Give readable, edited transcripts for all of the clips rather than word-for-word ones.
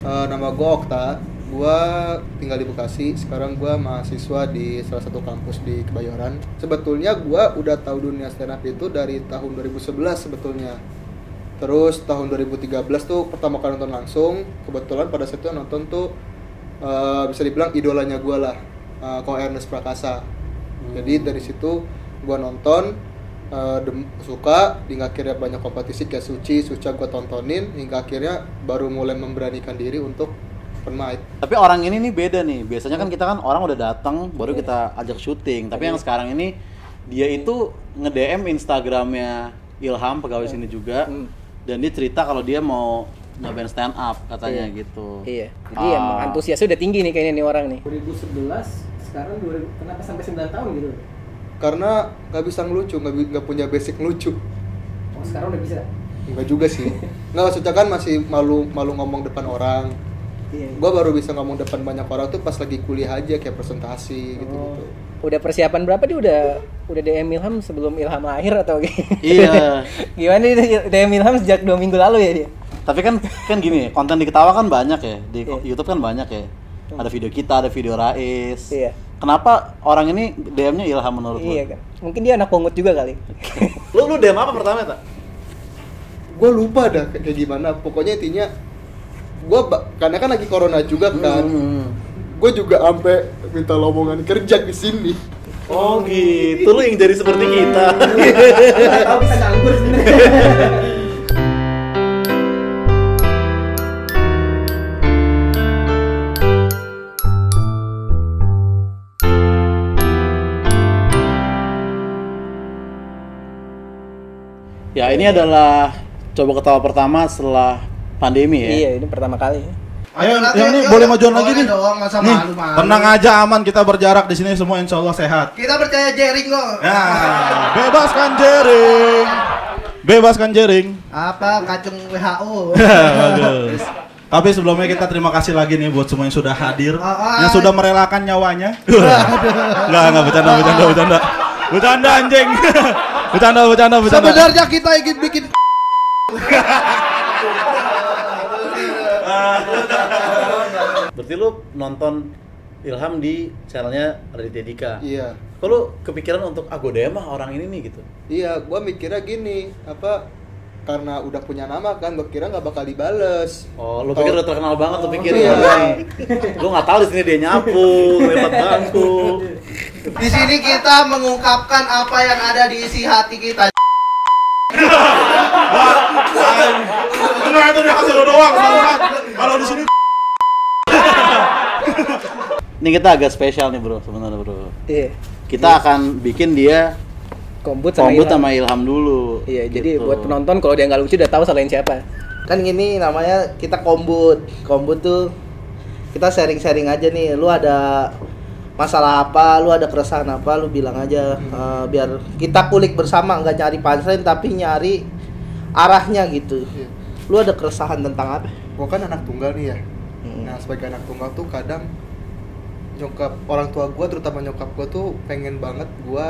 Nama gue Okta, gue tinggal di Bekasi. Sekarang gue mahasiswa di salah satu kampus di Kebayoran. Sebetulnya gue udah tahu dunia stand up itu dari tahun 2011 sebetulnya. Terus tahun 2013 tuh pertama kali nonton langsung. Kebetulan pada saat itu nonton tuh bisa dibilang idolanya gue lah, Ko Ernest Prakasa. Jadi dari situ gue nonton, suka, hingga akhirnya banyak kompetisi kayak Suca gue tontonin, hingga akhirnya baru mulai memberanikan diri untuk open mic. Tapi orang ini nih beda nih. Biasanya kan kita kan orang udah datang baru kita ajak syuting. Tapi yang sekarang ini dia itu nge-DM Instagramnya Ilham, pegawai sini juga. Dan dia cerita kalau dia mau nyobain stand up katanya gitu. Iya. Jadi emang antusiasnya udah tinggi nih kayaknya nih orang nih. 2011 sekarang 2000, kenapa sampai 9 tahun gitu? Karena nggak bisa ngelucu, nggak punya basic ngelucu. Oh, sekarang udah bisa? Enggak juga sih. Nggak, maksudnya kan masih malu ngomong depan orang. Iya. Gue baru bisa ngomong depan banyak orang tuh pas lagi kuliah aja, kayak presentasi gitu-gitu. Udah persiapan berapa dia udah DM Ilham sebelum Ilham lahir atau Iya. gimana nih DM Ilham sejak 2 minggu lalu ya dia? Tapi kan gini, konten di Ketawa kan banyak ya. Di YouTube kan banyak ya. Ada video kita, ada video Rais. Iya. Kenapa orang ini DM-nya Ilham menurut lo? Iya kan. Mungkin dia anak pungut juga kali. Lu DM apa pertama tak? Gue lupa dah kayak gimana. Pokoknya intinya gue karena kan lagi corona juga kan. Gue juga sampai minta lowongan kerja di sini. Oh gitu, lu yang jadi seperti kita. Tahu bisa nganggur sebenarnya. Ya ini adalah coba ketawa pertama setelah pandemi ya. Iya, ini pertama kali. Ayo, yang ini boleh majuan lagi nih. Dong, masa Nih, malu-malu. tenang aja, aman, kita berjarak di sini semua insya Allah sehat. Kita percaya Jering kok. Nah, bebaskan jering. Apa kacung WHO? Bagus. Tapi sebelumnya kita terima kasih lagi nih buat semua yang sudah hadir, yang sudah merelakan nyawanya. Enggak, bercanda. Bercanda anjing. Bercanda. Sebenarnya kita ingin bikin Berarti lu nonton Ilham di channelnya Raditya Dika. Iya. Kok lu kepikiran untuk DM mah orang ini nih gitu? Iya, gue mikirnya gini, karena udah punya nama kan, gue kira nggak bakal dibales. Oh, lu pikir udah terkenal banget, lu pikir Iya. Lu nggak tahu di sini dia nyapu, lewat bangku. di sini kita mengungkapkan apa yang ada di isi hati kita. Enggak, itu dia hasil doang. Kalau di sini Ini kita agak spesial nih bro, sebenarnya bro. Iya. Kita akan bikin dia Kombut sama Ilham dulu. Iya, jadi gitu. buat penonton kalau dia nggak lucu udah tahu salahin siapa. Kan gini namanya kita kombut. Kombut tuh kita sharing-sharing aja nih. Lu ada masalah apa, lu ada keresahan apa, lu bilang aja. Biar kita kulik bersama, nggak nyari punchline tapi nyari arahnya gitu. Lu ada keresahan tentang apa? Gue kan anak tunggal nih ya. Nah, sebagai anak tunggal tuh kadang orang tua gue, terutama nyokap gue tuh pengen banget gue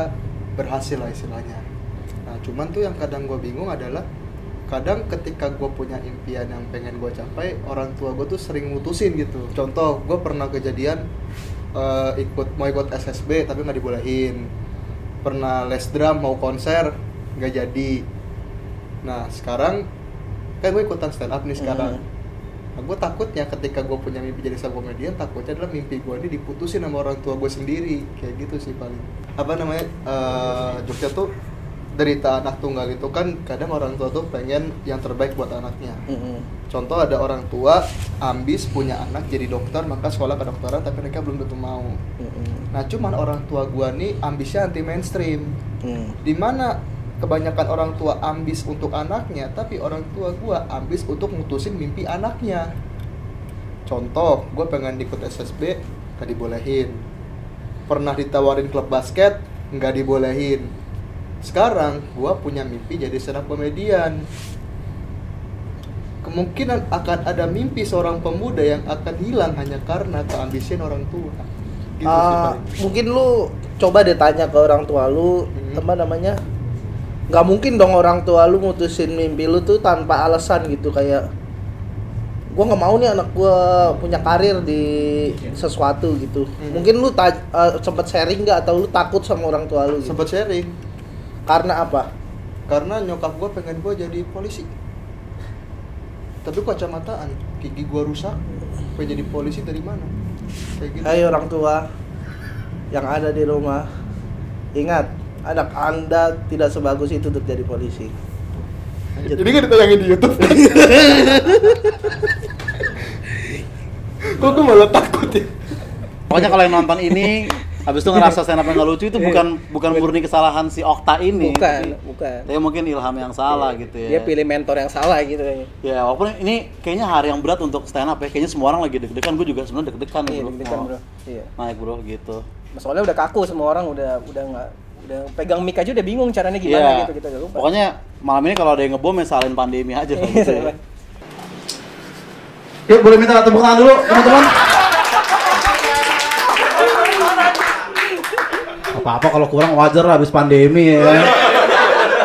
berhasil lah istilahnya. Nah, cuman tuh yang kadang gue bingung adalah kadang ketika gue punya impian yang pengen gue capai, orang tua gue tuh sering mutusin gitu. Contoh, gue pernah kejadian mau ikut SSB tapi nggak dibolehin. Pernah les drum mau konser nggak jadi. Nah, sekarang kan gue ikutan stand up nih sekarang. Nah, gue takutnya ketika gue punya mimpi jadi stand up comedian, takutnya adalah mimpi gue ini diputusin sama orang tua gue sendiri. Kayak gitu sih paling. Jogja tuh derita anak tunggal itu kan kadang orang tua tuh pengen yang terbaik buat anaknya. Contoh ada orang tua ambis punya anak jadi dokter, maka sekolah kedokteran tapi mereka belum tentu mau. Nah, cuman orang tua gue nih ambisnya anti mainstream. Dimana kebanyakan orang tua ambis untuk anaknya, tapi orang tua gue ambis untuk mutusin mimpi anaknya. Contoh, gue pengen ikut SSB, gak dibolehin. Pernah ditawarin klub basket, gak dibolehin. Sekarang, gue punya mimpi jadi stand up comedian. Kemungkinan akan ada mimpi seorang pemuda yang akan hilang hanya karena keambisian orang tua. Gitu sih paling. Mungkin lu coba deh tanya ke orang tua lu, nggak mungkin dong orang tua lu mutusin mimpi lu tuh tanpa alasan gitu, kayak gue nggak mau nih anak gue punya karir di sesuatu gitu. Mungkin lu sempet sharing nggak atau lu takut sama orang tua lu? Gitu? Sempet sharing. Karena apa? Karena nyokap gue pengen gue jadi polisi. Tapi kacamataan, gigi gue rusak, pengen jadi polisi dari mana? Kayak gitu. Hai orang tua yang ada di rumah, ingat anak anda tidak sebagus itu untuk jadi polisi. Lanjut. Ini kan ditayangin di YouTube. Kok gue malah takut ya? Pokoknya kalau yang nonton ini habis itu ngerasa stand up yang nggak lucu itu bukan murni kesalahan si Okta ini. Bukan. Tapi mungkin Ilham yang salah gitu ya. Dia pilih mentor yang salah gitu. Ya walaupun ini kayaknya hari yang berat untuk stand up ya. Kayaknya semua orang lagi deg-degan, gue juga sebenarnya deg-degan Iya, bro. deg-degan, bro. Iya. Naik bro gitu. Soalnya udah kaku, semua orang udah pegang mic aja udah bingung caranya gimana gitu, kita udah lupa. Pokoknya malam ini kalau ada yang ngebom ya salin pandemi aja lah gitu ya. Yuk boleh minta tepuk tangan dulu teman-teman. Apa-apa kalau kurang wajar lah habis pandemi ya.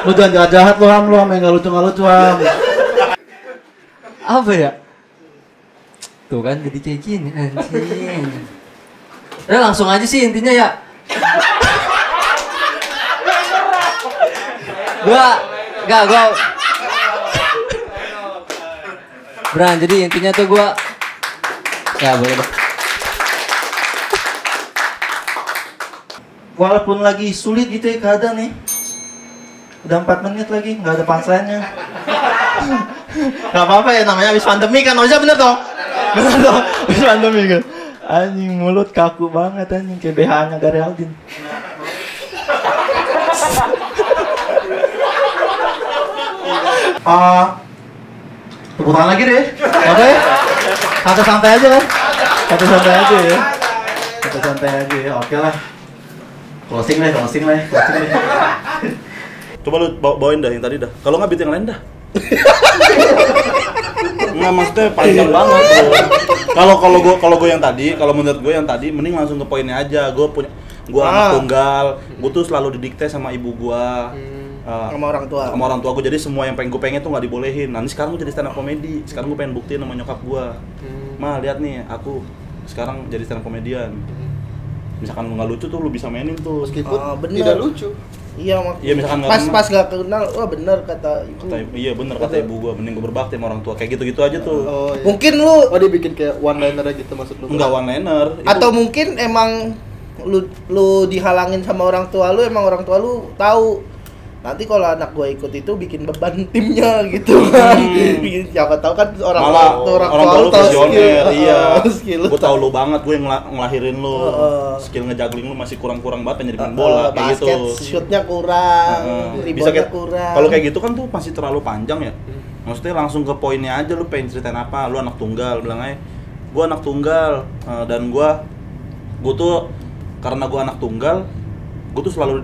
Lu jangan jahat-jahat lu Ham, yang nggak lucu Ham. Apa ya? Tuh kan jadi kayak gini anjing. Udah langsung aja sih intinya ya. Gua Bran, jadi intinya tuh gua ya boleh deh. Walaupun lagi sulit gitu ya keadaan nih. Udah 4 menit lagi, nggak ada punchline-nya. Gak apa-apa ya, namanya habis pandemi kan, Oza bener dong? Bener dong, habis pandemi kan. Anjing mulut kaku banget anjing, kayak BH-nya Gary Aldin. Tepuk tangan lagi deh. Oke. Santai-santai aja kan. Santai-santai aja ya. Santai-santai aja ya. Oke lah. Closing deh. Coba lu bawain dah yang tadi dah. Kalau nggak beat yang lain dah. Nggak, maksudnya panjang banget bro. Kalau gue yang tadi, kalau menurut gue yang tadi mending langsung ke poinnya aja. Gue anak tunggal. Gue tuh selalu didikte sama ibu gue. Sama orang tua gue, jadi semua yang gue pengen tuh nggak dibolehin. Nah ini sekarang gue jadi stand up comedy. Sekarang gue pengen buktiin sama nyokap gue. Ma lihat nih, aku sekarang jadi stand up comedian. Misalkan lu nggak lucu tuh lu bisa mainin tuh. Meskipun tidak lucu. Iya, misalkan pas gak kenal, wah bener kata ibu. Iya bener kata ibu gue, mending gue berbakti sama orang tua kayak gitu-gitu aja tuh. Oh, iya. Mungkin lu dia bikin kayak one liner gitu maksud lu? Enggak one liner. Atau mungkin emang lu dihalangin sama orang tua lu, emang orang tua lu tahu nanti kalau anak gue ikut itu bikin beban timnya gitu kan. Siapa tahu kan orang tua lu tahu skill. Iya. Skill. Gue tahu lu banget, gue ngelahirin lu. Skill ngejuggling lu masih kurang-kurang banget jadi main bola kayak gitu. Basket shootnya kurang, reboundnya kurang. Kalau kayak gitu kan tuh masih terlalu panjang ya. Maksudnya langsung ke poinnya aja, lu pengen ceritain apa? Lu anak tunggal, bilang aja gue anak tunggal dan gue tuh karena gue anak tunggal, gue tuh selalu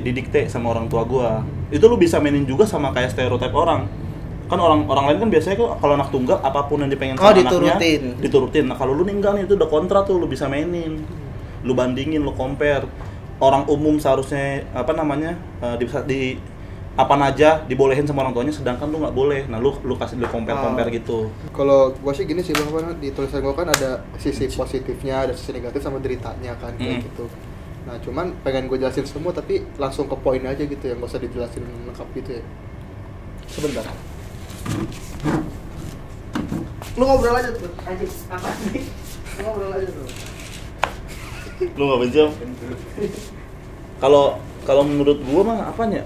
didikte sama orang tua gue. Itu lu bisa mainin juga sama kayak stereotip orang. Kan orang lain kan biasanya kalau anak tunggal apapun yang dipengen sama anaknya diturutin. Nah kalau lu ninggal nih itu udah kontra tuh, lu bisa mainin. Lu bandingin, lu compare. Orang umum seharusnya di apa aja dibolehin sama orang tuanya, sedangkan lu nggak boleh. Nah lu kasih compare gitu. Kalau gua sih gini sih bang, di tulisan gua kan ada sisi positifnya, ada sisi negatif sama deritanya kan kayak gitu. Nah cuman pengen gue jelasin semua tapi langsung ke poin aja gitu ya, nggak usah dijelasin lengkap gitu ya. Sebentar. Lu ngobrol aja tuh. Anjing, apa sih? Ngobrol aja tuh. Lu nggak benci? Kalau menurut gua mah apanya?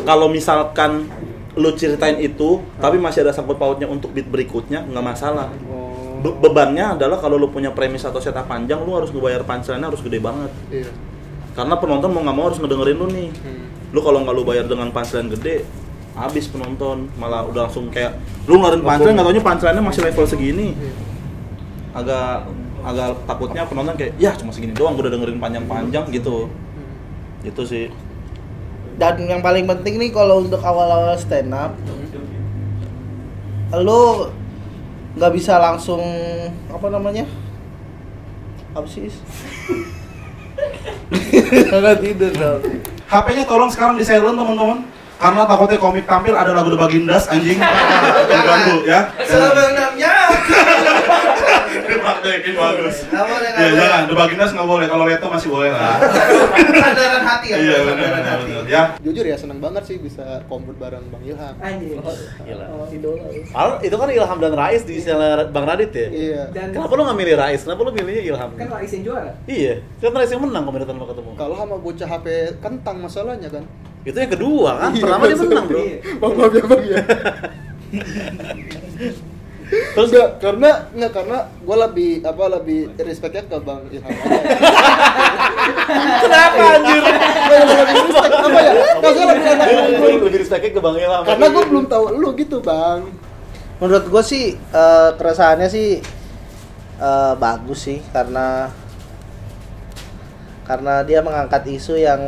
Kalau misalkan lu ceritain itu, tapi masih ada sangkut pautnya untuk beat berikutnya, nggak masalah. Bebannya adalah kalau lu punya premis atau setup panjang, lu harus ngebayar punchline-nya harus gede banget. Iya. Karena penonton mau nggak mau harus ngedengerin lu nih. Lu kalau nggak lu bayar dengan punchline gede, habis penonton. Malah udah langsung kayak lu ngeluarin punchline, nggak taunya punchline-nya masih level segini. Agak takutnya penonton kayak, ya cuma segini doang, gue udah dengerin panjang-panjang gitu. Gitu sih. Dan yang paling penting nih kalau untuk awal-awal stand up, lu nggak bisa langsung apa sih? Nggak tidur dong. HP-nya tolong sekarang di silent teman-teman. Karena takutnya komik tampil ada lagu The Bagindas anjing. Ganggu ya. Sebenarnya Cekin bagus. Nggak boleh, Ya jangan, The Bagindas nggak boleh. Kalau Leto masih boleh lah. Kesadaran hati ya. Iya kesadaran hati. benar. Ya. Jujur ya seneng banget sih bisa kompet bareng Bang Ilham. Anjir. Gila. Idola. Itu kan Ilham dan Rais di channel Bang Radit ya? Iya. Dan Kenapa lu nggak milih Rais? Kenapa lu milihnya Ilham? kan Rais yang juara. Iya, kan Rais yang menang komentar lo ketemu. Kalau sama bocah HP kentang masalahnya kan. Itu yang kedua kan, Iya, pertama dia menang bro. Iya. Bang maaf ya Bang ya. Terus nggak karena gue lebih respectnya ke Bang Ilham aja. Kenapa anjir? Lebih respect apa ya? Kasih Lebih respectnya ke Bang Ilham. karena gue belum tahu lu gitu Bang. Menurut gue sih keresahannya sih bagus sih karena dia mengangkat isu yang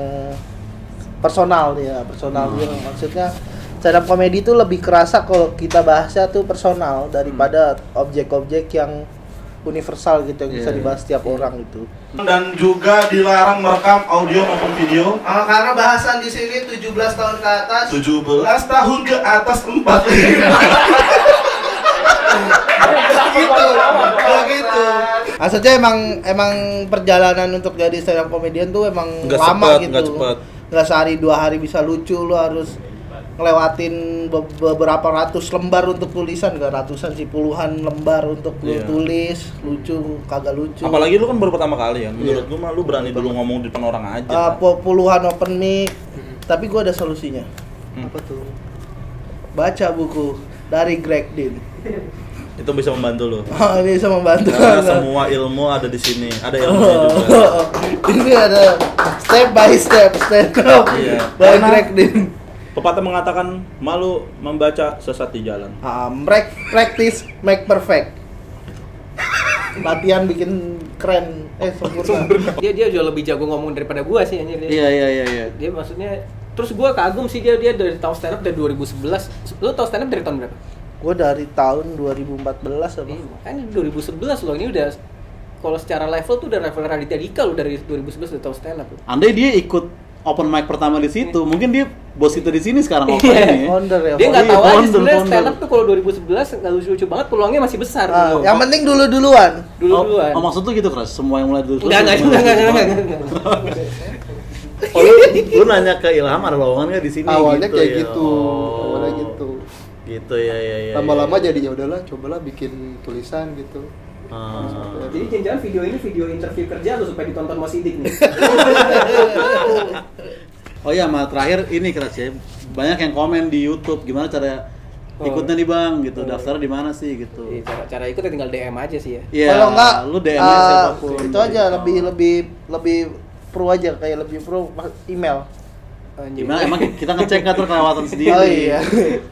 personal dia maksudnya stand up komedi itu lebih kerasa kalau kita bahasnya tuh personal daripada objek-objek yang universal gitu yang bisa dibahas setiap orang gitu. Dan juga dilarang merekam audio maupun video. Karena bahasan di sini 17 tahun ke atas. 17 tahun ke atas 4. Gitu. Maksudnya emang perjalanan untuk jadi stand up comedian tuh emang Nggak lama cepet, gitu. nggak cepet. Nggak sehari 2 hari bisa lucu, lu harus ngelewatin beberapa ratus lembar untuk tulisan, nggak ratusan sih, puluhan lembar untuk lu tulis, lucu, kagak lucu. Apalagi lu kan baru pertama kali kan. Menurut gua mah lu berani dulu ngomong di depan orang aja. Puluhan open mic. Tapi gua ada solusinya. Apa tuh? Baca buku dari Greg Dean. Itu bisa membantu lu. Bisa membantu. Karena semua ilmu ada di sini. Ada ilmunya juga. Ini ada step by step stand up Iya. by Karena- Greg Dean. Pepatah mengatakan malu membaca sesat di jalan. Practice make perfect. Latihan bikin keren, sempurna. Dia jauh lebih jago ngomong daripada gua sih anjir dia. Iya. Dia maksudnya terus gua kagum sih dia dari tahun stand up dari 2011. Lu tahu stand up dari tahun berapa? Gue dari tahun 2014 apa? Kan 2011 loh, ini udah kalau secara level tuh udah level Raditya Dika lo dari 2011 udah tahu stand up. Andai dia ikut open mic pertama di situ, mungkin dia bos kita di sini sekarang open Iya. ini. Founder ya. Dia nggak tahu aja founder, sebenarnya founder. stand up tuh kalau 2011 nggak lucu-lucu banget, peluangnya masih besar dulu. Yang penting duluan. Duluan. Oh, maksud tuh gitu keras, semua yang mulai dulu. Enggak. Oh, lu nanya ke Ilham ada lowongan nggak di sini? Awalnya gitu kayak ya? gitu. Oh. Awalnya gitu. Gitu ya. Lama-lama jadi ya udahlah, cobalah bikin tulisan gitu. Jadi jangan-jangan video ini video interview kerja lo supaya ditonton Mas Sidik nih. Oh iya, sama terakhir ini keras ya. Banyak yang komen di YouTube gimana cara ikutnya nih Bang gitu. Daftar di mana sih gitu. Cara ikutnya tinggal DM aja sih ya. Iya. Kalau enggak, lu DM aja siapapun. itu aja lebih pro aja, kayak lebih pro email. Gimana emang kita ngecek nggak tuh kelewatan sendiri. Oh iya.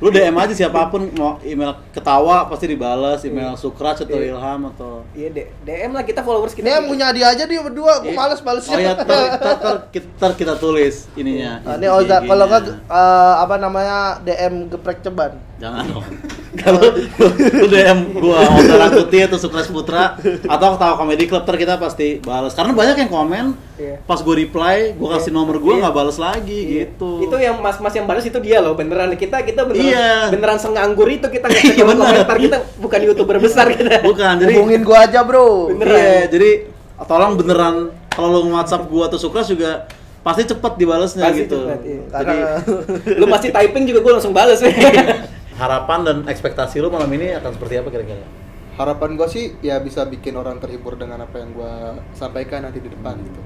Lu DM aja siapapun, mau email ketawa pasti dibalas, email Sukraj atau Ilham atau Iya, DM lah, kita followers kita. Ini yang punya dia aja dia berdua, gue males balesnya. Oh iya, ntar kita tulis ininya. Ini Oza, kalau nggak apa namanya DM geprek ceban. Jangan dong. Kalau lu DM gua Oza Rakuti atau Sukraj Putra atau Ketawa Comedy Club, ntar kita pasti balas. Karena banyak yang komen, pas gua reply, gua kasih nomor gua nggak balas lagi gitu. Itu yang mas-mas yang balas itu dia loh, beneran kita beneran Iya. beneran senganggur itu kita ngecek komentar, kita bukan YouTuber besar kita. Bukan, jadi Hubungin gua aja, Bro. iya, jadi tolong beneran kalau lu WhatsApp gua atau Sukraj juga pasti cepet dibalesnya Pasti gitu. cepet, iya. Jadi Lu pasti typing juga gua langsung bales. harapan dan ekspektasi lu malam ini akan seperti apa kira-kira? Harapan gue sih ya bisa bikin orang terhibur dengan apa yang gue sampaikan nanti di depan gitu.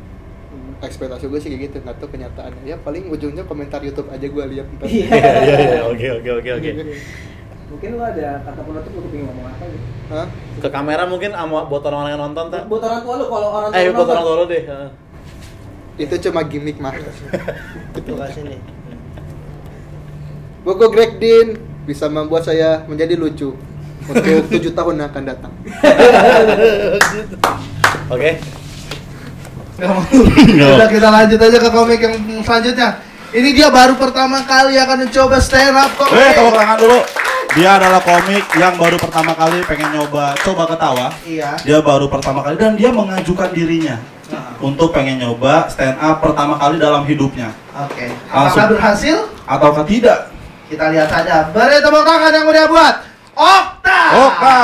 Ekspektasi gue sih kayak gitu, nggak tahu kenyataannya. Ya paling ujungnya komentar YouTube aja gue lihat. Iya, oke. Mungkin lu ada kata penutup lu pengen ngomong apa gitu? Hah? Ke kamera mungkin sama buat orang yang nonton tak? Buat orang tua lu, kalau orang tua Buat orang nonton. tua lu deh. Itu cuma gimmick mah. Terima kasih nih. Gue Greg Dean bisa membuat saya menjadi lucu untuk 7 tahun yang akan datang. Oke. Udah, kita lanjut aja ke komik yang selanjutnya. Ini dia baru pertama kali akan mencoba stand up comedy. Tepuk tangan dulu. Dia adalah komik yang baru pertama kali pengen coba ketawa. Iya. Dia baru pertama kali dan dia mengajukan dirinya untuk pengen nyoba stand up pertama kali dalam hidupnya. Oke. Langsung. Apakah berhasil? Ataukah tidak? Kita lihat saja. Beri tepuk tangan yang udah buat Okta. Oka.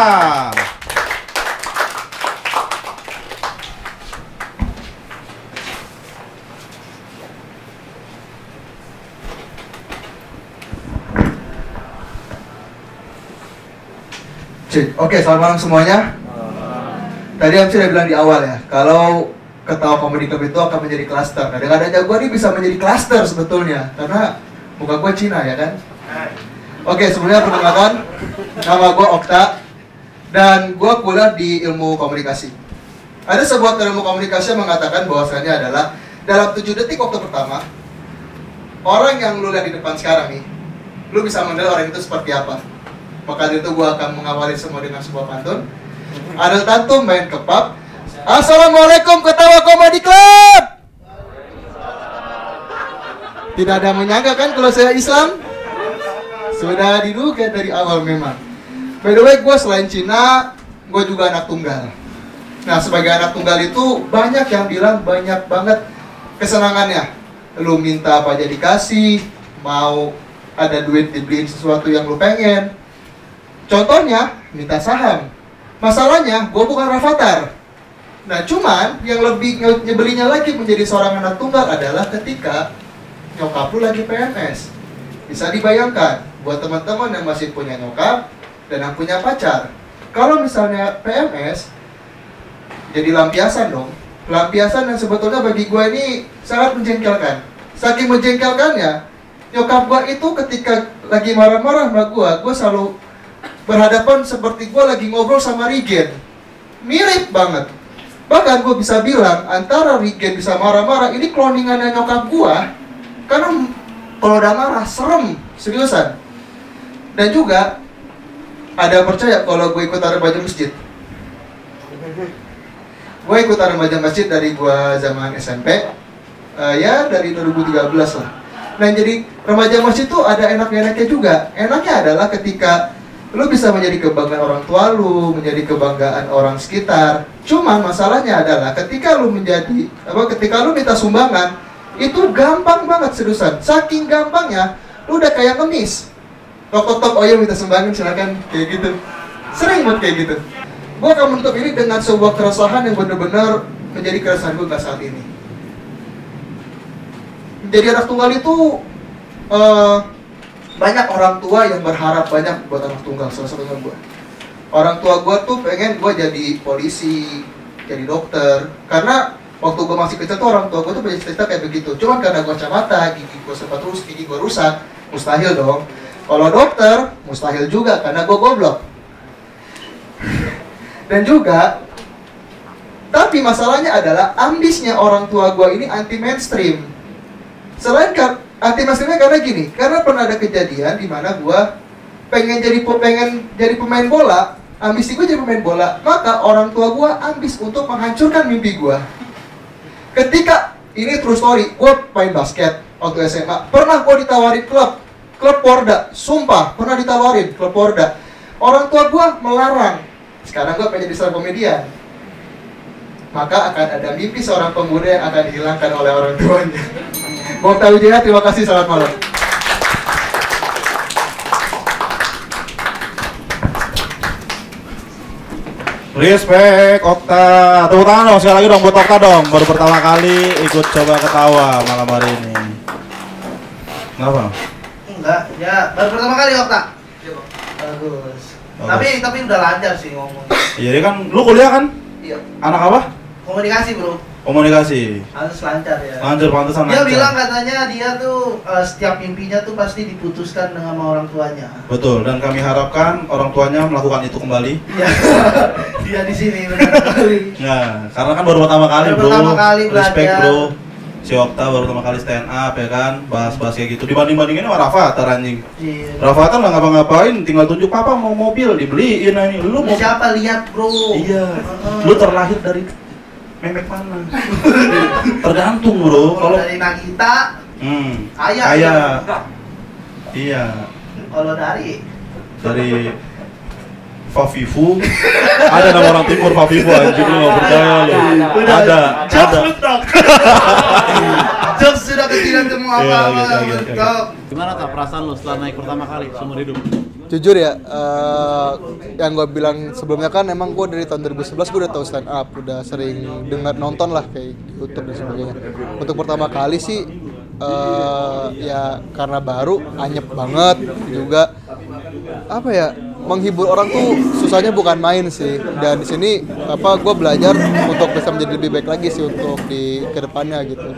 Oke, selamat malam semuanya. Tadi MC udah bilang di awal ya, kalau ketawa komedi club itu akan menjadi klaster. Nah, dengan adanya gue ini bisa menjadi klaster sebetulnya, karena muka gue Cina ya kan. Oke, sebelumnya perkenalkan, nama gue Okta, dan gue kuliah di ilmu komunikasi. Ada sebuah ilmu komunikasi yang mengatakan bahwasannya adalah dalam 7 detik waktu pertama, orang yang lu lihat di depan sekarang nih, lu bisa mengenal orang itu seperti apa. Maka dari itu gue akan mengawali semua dengan sebuah pantun. Ada tantum main ke pub. Assalamualaikum ketawa komedi club. Tidak ada menyangka kan kalau saya Islam? Sudah diduga dari awal memang. By the way, gue selain Cina, gue juga anak tunggal. Nah, sebagai anak tunggal itu banyak yang bilang banyak banget kesenangannya. Lu minta apa aja dikasih, mau ada duit dibeliin sesuatu yang lu pengen. Contohnya, minta saham. Masalahnya, gue bukan Rafathar. Nah, cuman yang lebih nyebelinya lagi menjadi seorang anak tunggal adalah ketika nyokap lu lagi PNS. Bisa dibayangkan, buat teman-teman yang masih punya nyokap dan yang punya pacar. Kalau misalnya PNS, jadi lampiasan dong. Lampiasan yang sebetulnya bagi gue ini sangat menjengkelkan. Saking menjengkelkannya, nyokap gue itu ketika lagi marah-marah sama gue selalu berhadapan seperti gue lagi ngobrol sama Rigen. Mirip banget. Bahkan gue bisa bilang antara Rigen bisa marah-marah, ini kloningannya nyokap gue. Karena kalau udah marah, serem, seriusan. Dan juga ada yang percaya kalau gue ikut remaja masjid. Gue ikut remaja masjid dari gue zaman SMP. Ya dari 2013 lah. Nah jadi remaja masjid tuh ada enak-enaknya juga. Enaknya adalah ketika lu bisa menjadi kebanggaan orang tua lu, menjadi kebanggaan orang sekitar. Cuman masalahnya adalah ketika lu ketika lu minta sumbangan, itu gampang banget seriusan. Saking gampangnya, lu udah kayak ngemis. Tok, oh iya minta sumbangan silakan, kayak gitu. Sering banget kayak gitu. Gue akan menutup ini dengan sebuah keresahan yang benar-benar menjadi keresahan gue saat ini. Jadi anak tunggal itu banyak orang tua yang berharap banyak buat anak tunggal, salah satunya gue. Orang tua gue tuh pengen gue jadi polisi, jadi dokter. Karena waktu gue masih kecil tuh orang tua gue tuh punya cerita kayak begitu. Cuman karena gue kacamata, gigi gue rusak, mustahil dong. Kalau dokter, mustahil juga karena gue goblok. Dan juga, tapi masalahnya adalah ambisnya orang tua gue ini anti mainstream. Selain anti mainstreamnya karena gini, karena pernah ada kejadian di mana gue pengen jadi pemain bola, ambisi gue jadi pemain bola, maka orang tua gue ambis untuk menghancurkan mimpi gue. Ketika ini true story, gue main basket waktu SMA, pernah gue ditawarin klub Porda, sumpah pernah ditawarin klub Porda. Orang tua gue melarang. Sekarang gue pengen jadi seorang komedian. Maka akan ada mimpi seorang pemuda yang akan dihilangkan oleh orang tuanya. Mau tahu dia, terima kasih, selamat malam. Respect Okta. Tepuk tangan dong sekali lagi dong buat Okta dong. Baru pertama kali ikut coba ketawa malam hari ini. Kenapa? Enggak, ya baru pertama kali Okta. Bagus. Tapi udah lancar sih ngomong. Iya kan, lu kuliah kan? Iya. Anak apa? Komunikasi bro. Komunikasi. Harus lancar ya. Lancar, pantesan Dia lancar. bilang katanya dia tuh setiap mimpinya tuh pasti diputuskan dengan sama orang tuanya. Betul, dan kami harapkan orang tuanya melakukan itu kembali. Iya. Dia di sini benar kali. Nah, karena kan baru pertama kali Baru bro. pertama kali Respect belajar. bro. Si Okta baru pertama kali stand up ya kan, bahas-bahas kayak gitu. Dibanding-bandingin sama Rafathar anjing. Iya. Rafathar nggak ngapa-ngapain, tinggal tunjuk papa mau mobil dibeliin anjing. Lu mau Siapa lihat bro? Iya. Lu terlahir dari memek mana? Tergantung bro. Kalau dari Nagita, kaya. Iya. Kalau dari Fafifu, ada nama orang timur Fafifu anjing, lu nggak percaya lu. Ada. Jokes sudah ketidak semua apa-apa. Gitu. Gimana tak perasaan lu setelah naik pertama kali seumur hidup? Jujur ya, yang gue bilang sebelumnya kan emang gue dari tahun 2011 gue udah tahu stand up, udah sering dengar nonton lah kayak YouTube dan sebagainya. Untuk pertama kali sih ya karena baru anyep banget juga, apa ya, menghibur orang tuh susahnya bukan main sih. Dan di sini gue belajar untuk bisa menjadi lebih baik lagi sih untuk di kedepannya gitu.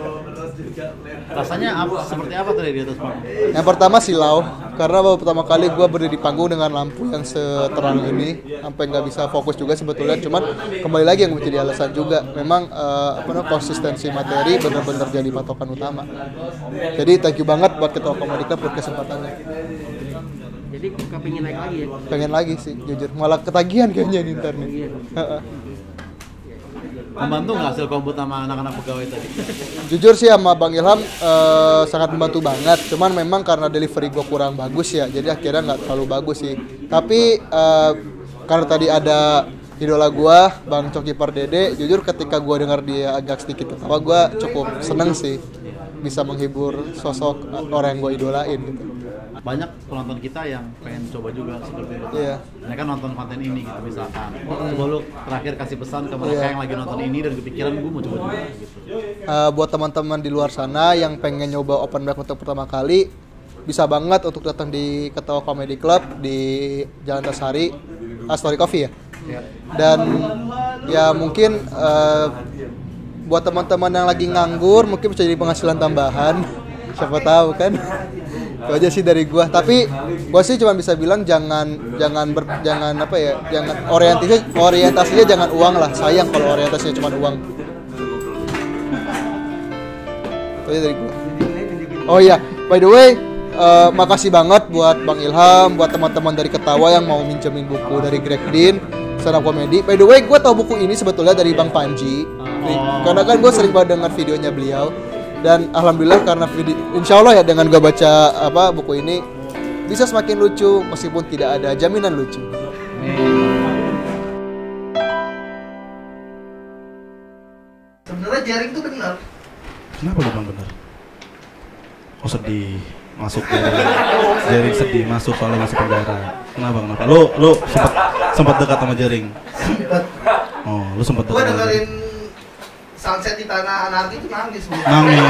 Rasanya seperti apa tadi di atas panggung? Yang pertama silau, karena baru pertama kali gue berdiri di panggung dengan lampu yang seterang ini, sampai nggak bisa fokus juga sebetulnya. Cuman kembali lagi yang menjadi alasan juga, memang konsistensi materi benar-benar jadi patokan utama. Jadi thank you banget buat Ketua Comedy Club buat kesempatannya. Jadi kepingin naik lagi ya? Pengen lagi sih, jujur. Malah ketagihan kayaknya di ntar nih. Membantu nggak hasil komput sama anak-anak pegawai tadi? Jujur sih sama Bang Ilham sangat membantu banget. Cuman memang karena delivery gue kurang bagus ya, jadi akhirnya nggak terlalu bagus sih. Tapi karena tadi ada idola gue, Bang Coki Pardede, jujur ketika gue dengar dia agak sedikit ketawa, gue cukup seneng sih bisa menghibur sosok orang yang gue idolain gitu. Banyak penonton kita yang pengen coba juga seperti itu. Iya. Mereka nonton konten ini gitu misalkan. Coba lu terakhir kasih pesan ke mereka yang lagi nonton ini dan kepikiran gue mau coba juga gitu. Buat teman-teman di luar sana yang pengen nyoba open mic untuk pertama kali, bisa banget untuk datang di Ketua Comedy Club di Jalan Tasari, Story Coffee ya. Dan ya mungkin buat teman-teman yang lagi nganggur mungkin bisa jadi penghasilan tambahan. Siapa tahu kan. Itu aja sih dari gua. Tapi gua sih cuma bisa bilang jangan orientasinya jangan uang lah. Sayang kalau orientasinya cuma uang. Itu aja dari gua. Oh iya, by the way, makasih banget buat Bang Ilham, buat teman-teman dari Ketawa yang mau minjemin buku dari Greg Dean, stand up comedy. By the way, gua tahu buku ini sebetulnya dari Bang Panji. Karena kan gua sering banget dengar videonya beliau. Dan alhamdulillah karena insya Allah ya dengan gue baca buku ini bisa semakin lucu meskipun tidak ada jaminan lucu. Sebenarnya jaring tuh benar. Kenapa lu bang benar? Oh sedih, masuk jaring sedih masuk soalnya masuk penjara. Kenapa? Lu sempat dekat sama jaring? Sempat. Oh, lu sempat dekat. Gua dengerin Sunset di Tanah Anarki itu nangis. Nangis.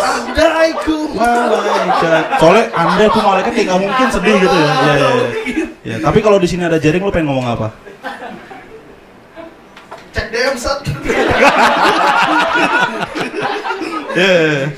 Andaiku malaikat. Soalnya Anda tuh malaikat kayak nggak mungkin sedih gitu ya. Iya. Ya, tapi kalau di sini ada jaring, lu pengen ngomong apa? Cek DM set. Yeah.